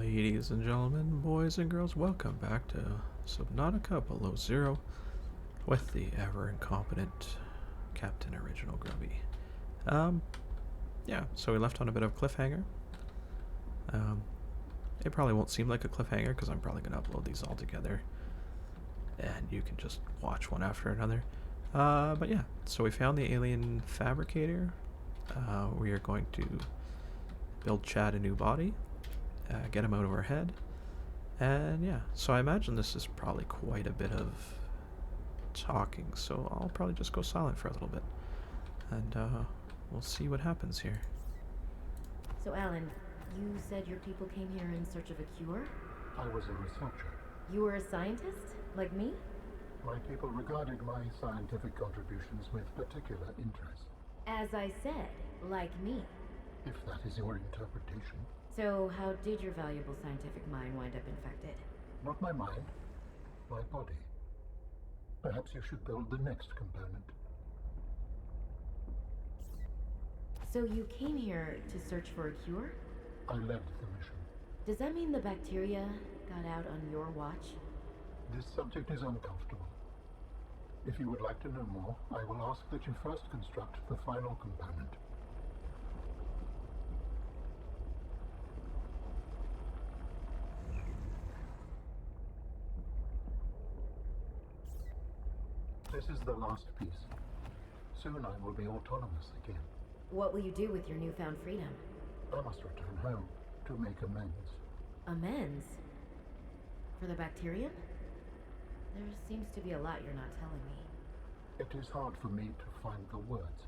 Ladies and gentlemen, boys and girls, welcome back to Subnautica Below Zero with the ever incompetent Captain Original Grubby. Yeah, so we left on a bit of a cliffhanger. It probably won't seem like a cliffhanger because I'm probably going to upload these all together and you can just watch one after another. But yeah, so we found the alien fabricator. We are going to build Chad a new body. Get him out of our head. And yeah, so I imagine this is probably quite a bit of talking, so I'll probably just go silent for a little bit. And we'll see what happens here. So Alan, you said your people came here in search of a cure? I was a researcher. You were a scientist? Like me? My people regarded my scientific contributions with particular interest. As I said, like me. If that is your interpretation. So how did your valuable scientific mind wind up infected? Not my mind, my body. Perhaps you should build the next component. So you came here to search for a cure? I led the mission. Does that mean the bacteria got out on your watch? This subject is uncomfortable. If you would like to know more, I will ask that you first construct the final component. This is the last piece. Soon I will be autonomous again. What will you do with your newfound freedom? I must return home to make amends. Amends? For the bacterium? There seems to be a lot you're not telling me. It is hard for me to find the words.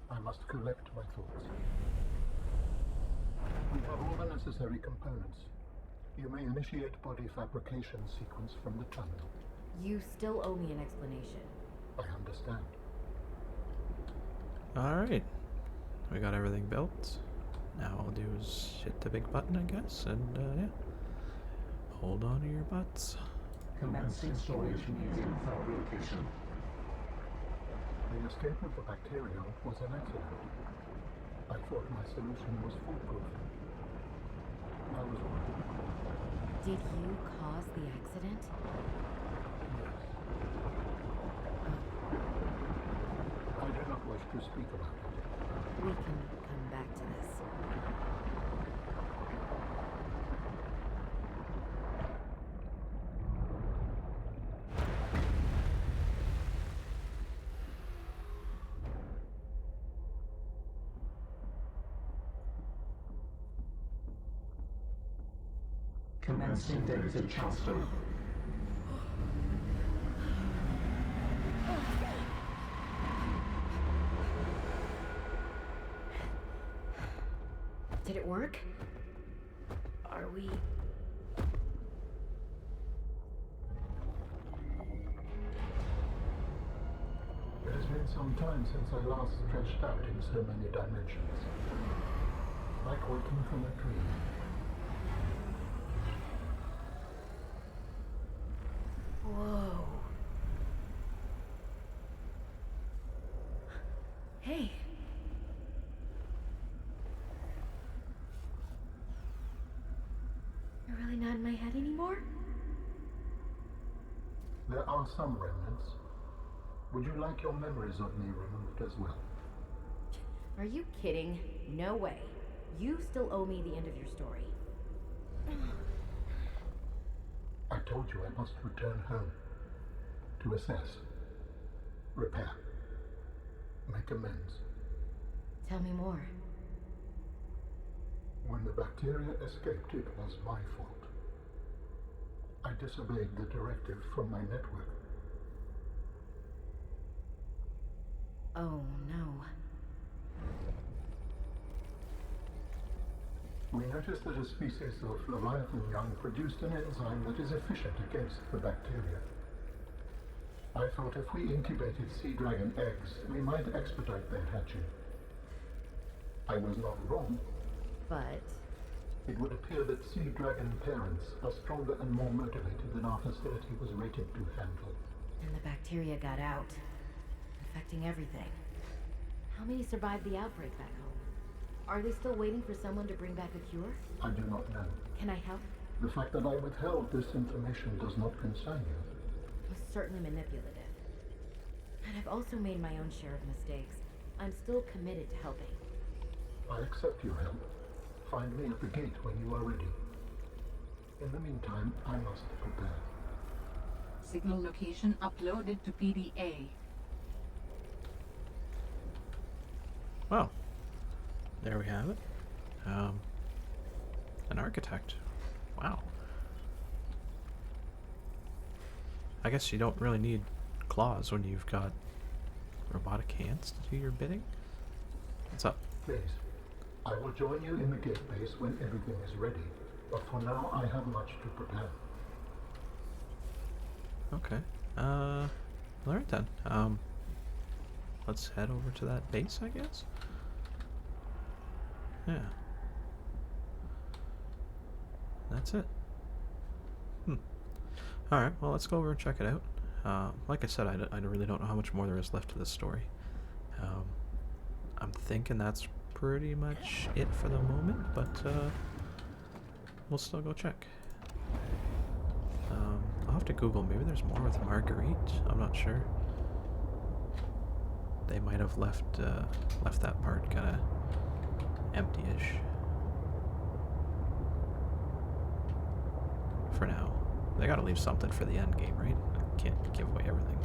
I must collect my thoughts. We have all the necessary components. You may initiate body fabrication sequence from the terminal. You still owe me an explanation. I understand. Alright, we got everything built. Now all I'll do is hit the big button, I guess, and yeah. Hold on to your butts. Commencing storage medium fabrication. The escape of the bacteria was an accident. I thought my solution was foolproof. I was wrong. Did you cause the accident? Yes. I do not wish to speak about it. We can come back to this. Commencing data transfer. Did it work? Are we... It has been some time since I last stretched out in so many dimensions. Like waking from a dream. Whoa. Hey. You're really not in my head anymore? There are some remnants. Would you like your memories of me removed as well? Are you kidding? No way. You still owe me the end of your story. I told you I must return home. To assess. Repair. Make amends. Tell me more. When the bacteria escaped, it was my fault. I disobeyed the directive from my network. Oh, no. We noticed that a species of Leviathan young produced an enzyme that is efficient against the bacteria. I thought if we incubated sea dragon eggs, we might expedite their hatching. I was not wrong. But... It would appear that sea dragon parents are stronger and more motivated than our facility was rated to handle. And the bacteria got out, infecting everything. How many survived the outbreak back home? Are they still waiting for someone to bring back a cure? I do not know. Can I help? The fact that I withheld this information does not concern you. It was certainly manipulative. And I've also made my own share of mistakes. I'm still committed to helping. I accept your help. Find me at the gate when you are ready. In the meantime, I must prepare. Signal location uploaded to PDA. Well, there we have it. An architect. Wow. I guess you don't really need claws when you've got robotic hands to do your bidding. What's up? Please, I will join you in the gate base when everything is ready. But for now, I have much to prepare. Okay. Alright then. Let's head over to that base, I guess? Yeah. That's it. Alright, well, let's go over and check it out. Like I said, I really don't know how much more there is left to this story. I'm thinking that's pretty much it for the moment, but we'll still go check. I'll have to Google. Maybe there's more with Marguerite. I'm not sure. They might have left that part kind of empty-ish for now. They gotta leave something for the end game, right? Can't give away everything.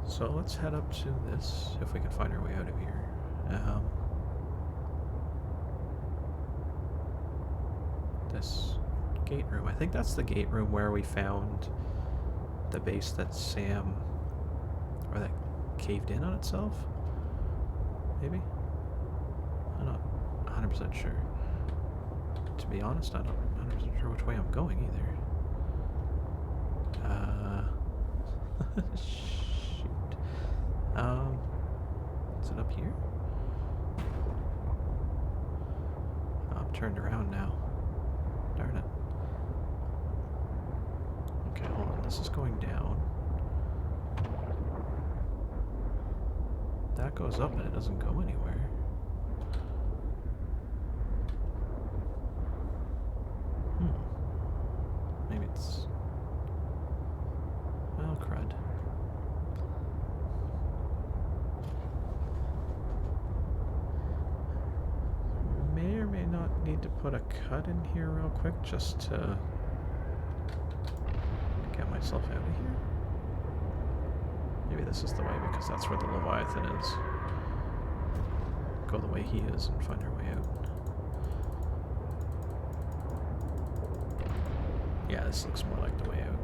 So let's head up to this, if we can find our way out of here. This gate room. I think that's the gate room where we found the base that Sam, or that caved in on itself? Maybe? I'm not 100% sure. To be honest, I'm not 100% sure which way I'm going either. Shoot. Is it up here? I'm turned around now. Darn it. Okay, hold on. This is going down. That goes up and it doesn't go anywhere. Maybe it's... well, crud. May or may not need to put a cut in here real quick just to get myself out of here. Maybe this is the way because that's where the Leviathan is. Go the way he is and find our way out. Yeah, this looks more like the way out.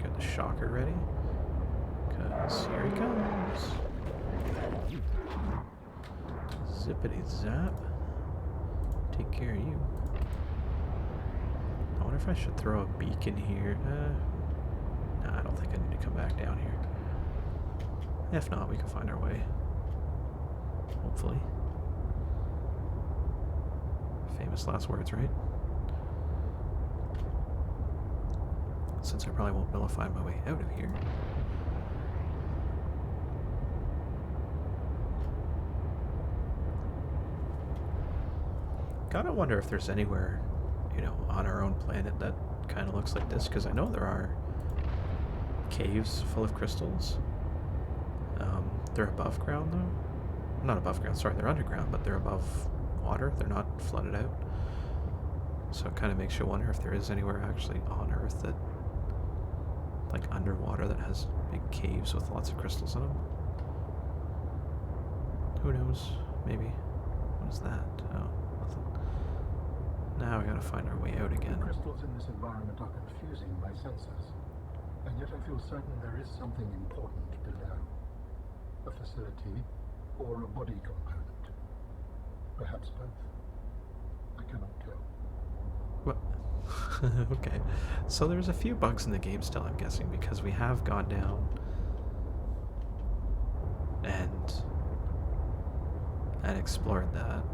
Got the shocker ready. Because here he comes. Zippity zap. Take care of you. I wonder if I should throw a beacon here. Nah, I don't think I need to come back down here. If not, we can find our way. Hopefully. Famous last words, right? Since I probably won't be able to find my way out of here. Gotta wonder if there's anywhere, you know, on our own planet that kind of looks like this, because I know there are caves full of crystals. They're above ground, though. Not above ground, sorry, they're underground, but they're above water. They're not flooded out. So it kind of makes you wonder if there is anywhere actually on Earth that, like underwater, that has big caves with lots of crystals in them. Who knows? Maybe. What is that? Oh, nothing. Now we gotta find our way out again. The crystals in this environment are confusing my senses, and yet I feel certain there is something important below. A facility or a body component. Perhaps both. I cannot tell. What? Okay. So there's a few bugs in the game still, I'm guessing, because we have gone down and explored that.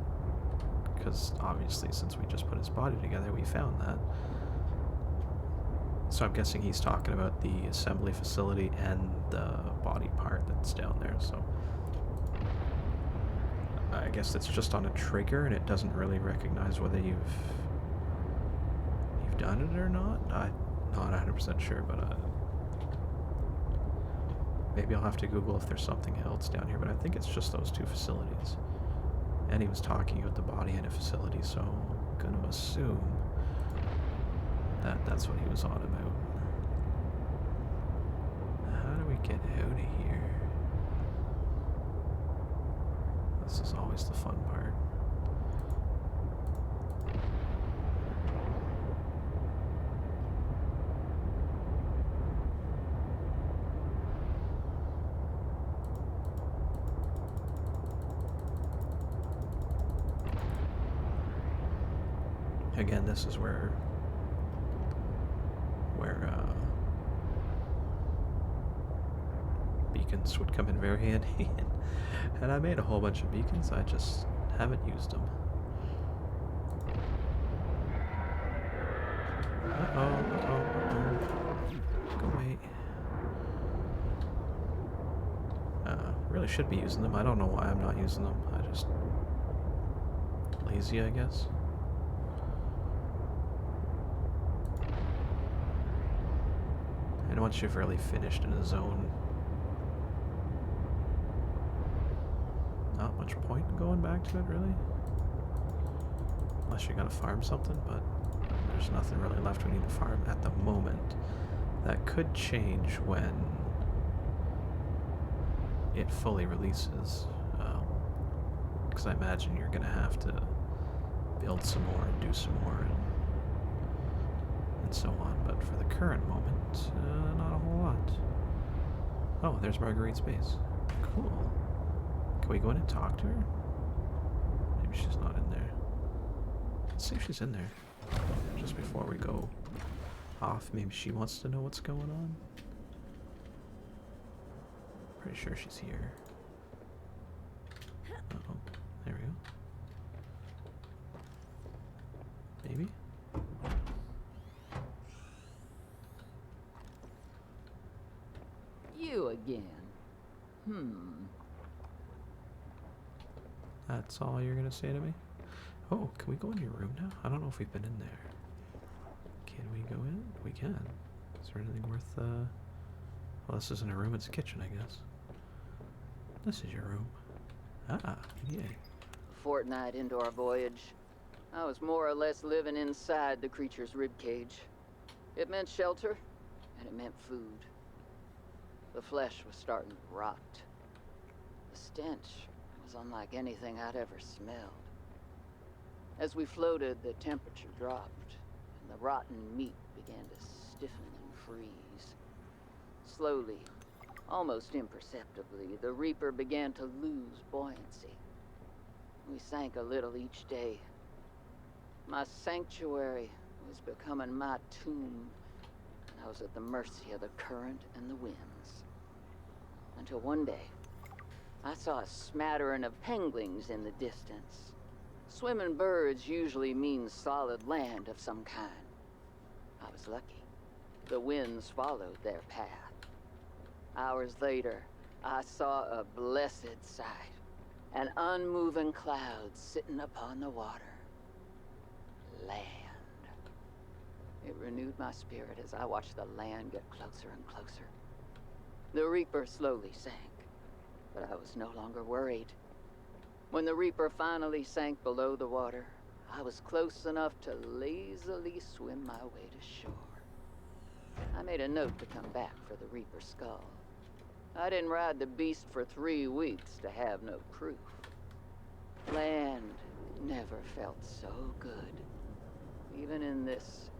Because obviously, since we just put his body together, we found that. So I'm guessing he's talking about the assembly facility and the body part that's down there, so... I guess it's just on a trigger and it doesn't really recognize whether you've done it or not. I'm not 100% sure, but maybe I'll have to Google if there's something else down here, but I think it's just those two facilities. And he was talking about the body in a facility, so I'm going to assume that that's what he was on about. How do we get out of here? This is always the fun part. Again, this is where beacons would come in very handy. And I made a whole bunch of beacons, I just haven't used them. Go away. Really should be using them. I don't know why I'm not using them. I just... lazy, I guess. And once you've really finished in a zone, not much point in going back to it, really. Unless you gotta farm something, but there's nothing really left we need to farm at the moment. That could change when it fully releases. Because I imagine you're gonna have to build some more and do some more and so on. But for the current moment, not a whole lot. Oh, there's Marguerite's base. Cool. Can we go in and talk to her? Maybe she's not in there. Let's see if she's in there. Just before we go off, maybe she wants to know what's going on. Pretty sure she's here. Uh-oh. There we go. Maybe? You again. That's all you're gonna say to me? Oh, can we go in your room now? I don't know if we've been in there. Can we go in? We can. Is there anything worth, well, this isn't a room, it's a kitchen, I guess. This is your room. Ah, yay. A fortnight into our voyage, I was more or less living inside the creature's ribcage. It meant shelter, and it meant food. The flesh was starting to rot. The stench was unlike anything I'd ever smelled. As we floated, the temperature dropped, and the rotten meat began to stiffen and freeze. Slowly, almost imperceptibly, the Reaper began to lose buoyancy. We sank a little each day. My sanctuary was becoming my tomb, and I was at the mercy of the current and the winds. Until one day, I saw a smattering of penguins in the distance. Swimming birds usually mean solid land of some kind. I was lucky. The winds followed their path. Hours later, I saw a blessed sight. An unmoving cloud sitting upon the water. Land. It renewed my spirit as I watched the land get closer and closer. The Reaper slowly sank, but I was no longer worried. When the Reaper finally sank below the water, I was close enough to lazily swim my way to shore. I made a note to come back for the Reaper skull. I didn't ride the beast for 3 weeks to have no proof. Land never felt so good, even in this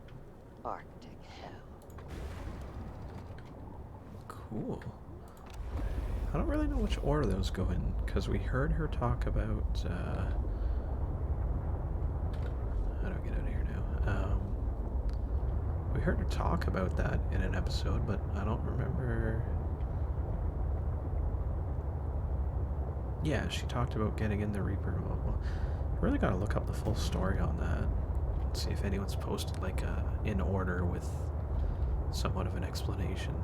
Arctic hell. Cool. I don't really know which order those go in, because we heard her talk about, how do I get out of here now? We heard her talk about that in an episode, but I don't remember... Yeah, she talked about getting in the Reaper. Well, really gotta look up the full story on that. See if anyone's posted, like, in order with somewhat of an explanation.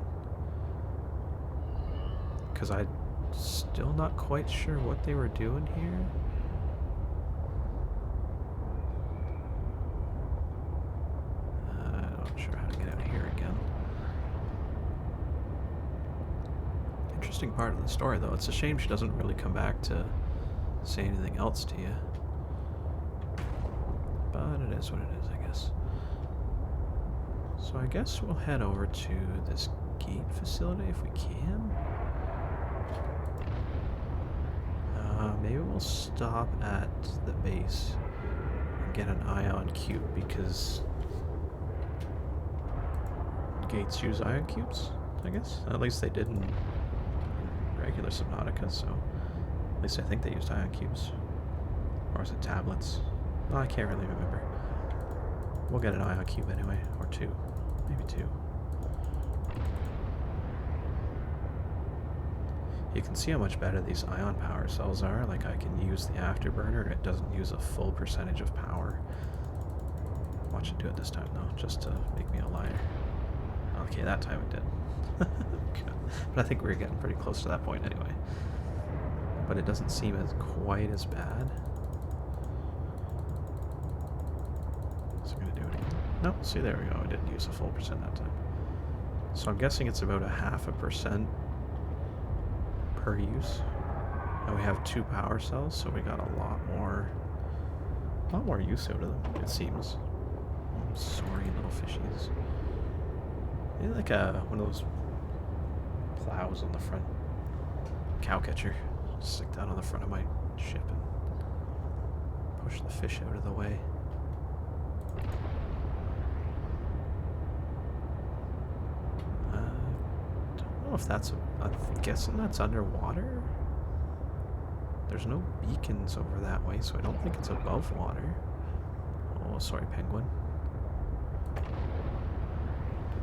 Because I'm still not quite sure what they were doing here. interesting part of the story, though. It's a shame she doesn't really come back to say anything else to you. But it is what it is, I guess. So I guess we'll head over to this gate facility if we can. Maybe we'll stop at the base and get an ion cube, because gates use ion cubes, I guess. At least they did in regular Subnautica, so at least I think they used ion cubes. Or is it tablets? Oh, I can't really remember. We'll get an ion cube anyway, or two. Maybe two. You can see how much better these ion power cells are. Like, I can use the afterburner and it doesn't use a full percentage of power. Watch it do it this time though, just to make me a liar. Okay, that time it did. But I think we're getting pretty close to that point anyway. But it doesn't seem as quite as bad. So I'm gonna do it again. No, see, there we go. I didn't use a full percent that time. So I'm guessing it's about a 0.5% per use. And we have 2 power cells, so we got a lot more use out of them, it seems. Sorry, little fishies. Maybe like one of those plows on the front. Cow catcher. Stick that on the front of my ship and push the fish out of the way. Don't know if that's I'm guessing that's underwater. There's no beacons over that way, so I don't think it's above water. Oh, sorry, penguin.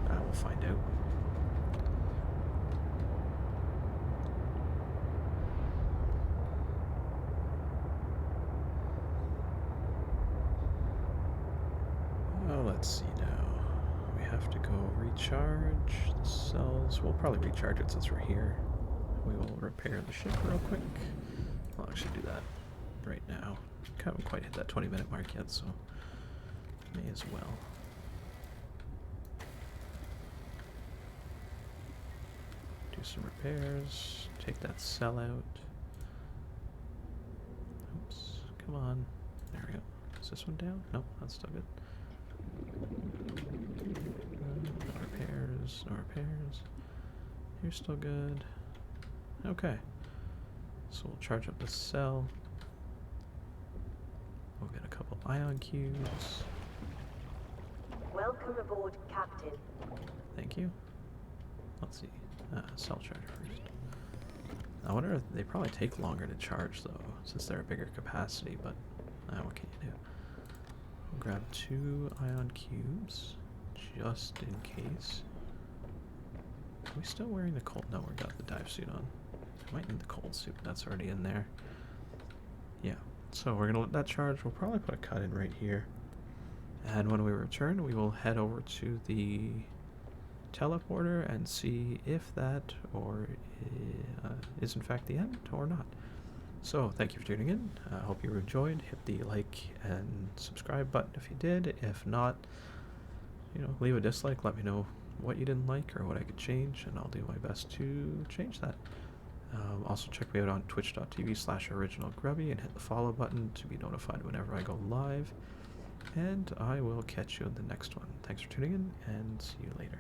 We'll find out. Well, let's see now. We have to go recharge the cells. We'll probably recharge it since we're here. We will repair the ship real quick. I'll actually do that right now. Haven't quite hit that 20-minute mark yet, so may as well. Do some repairs. Take that cell out. Oops. Come on. There we go. Is this one down? Nope, that's still good. No repairs. No repairs. You're still good. Okay. So we'll charge up the cell. We'll get a couple ion cubes. Welcome aboard, Captain. Thank you. Let's see. Cell charger first. I wonder if they probably take longer to charge though, since they're a bigger capacity, but what can you do? We'll grab 2 ion cubes, just in case. Are we still wearing the cold? No, we got the dive suit on. Might need the cold suit, that's already in there. Yeah, so we're gonna let that charge. We'll probably put a cut in right here. And when we return, we will head over to the teleporter and see if that is in fact the end or not. So thank you for tuning in. I hope you enjoyed. Hit the like and subscribe button if you did. If not, leave a dislike. Let me know what you didn't like or what I could change, and I'll do my best to change that. Also check me out on twitch.tv/originalgrubby and hit the follow button to be notified whenever I go live. And I will catch you in the next one. Thanks for tuning in, and see you later.